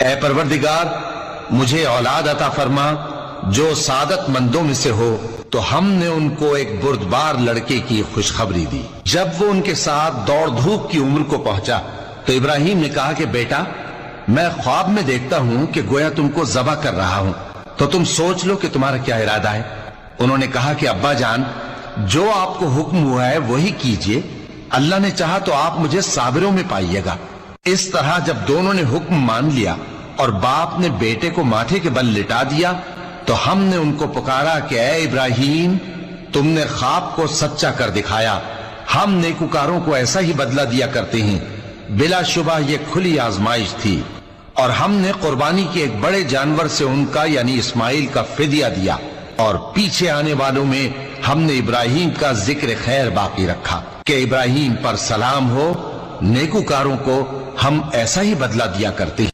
ऐ परवरदिगार, मुझे औलाद अता फरमा जो सादतमंदों में से हो। तो हमने उनको एक बुर्दबार लड़के की खुशखबरी दी। जब वो उनके साथ दौड़ धूप की उम्र को पहुंचा तो इब्राहिम ने कहा कि बेटा, मैं ख्वाब में देखता हूं कि गोया तुमको ज़बह कर रहा हूं, तो तुम सोच लो कि तुम्हारा क्या इरादा है। उन्होंने कहा कि अब्बा जान, जो आपको हुक्म हुआ है वही कीजिए। अल्लाह ने चाहा तो आप मुझे साबिरों में पाइएगा। इस तरह जब दोनों ने हुक्म मान लिया और बाप ने बेटे को माथे के बल लिटा दिया, तो हमने उनको पुकारा कि ऐ इब्राहिम, तुमने ख्वाब को सच्चा कर दिखाया। हम नेकुकारों को ऐसा ही बदला दिया करते हैं। बिलाशुबह ये खुली आजमाइश थी और हमने कुर्बानी के एक बड़े जानवर से उनका यानी इस्माइल का फिदिया दिया, और पीछे आने वालों में हमने इब्राहिम का जिक्र खैर बाकी रखा कि इब्राहिम पर सलाम हो। नेकुकारों को हम ऐसा ही बदला दिया करते हैं।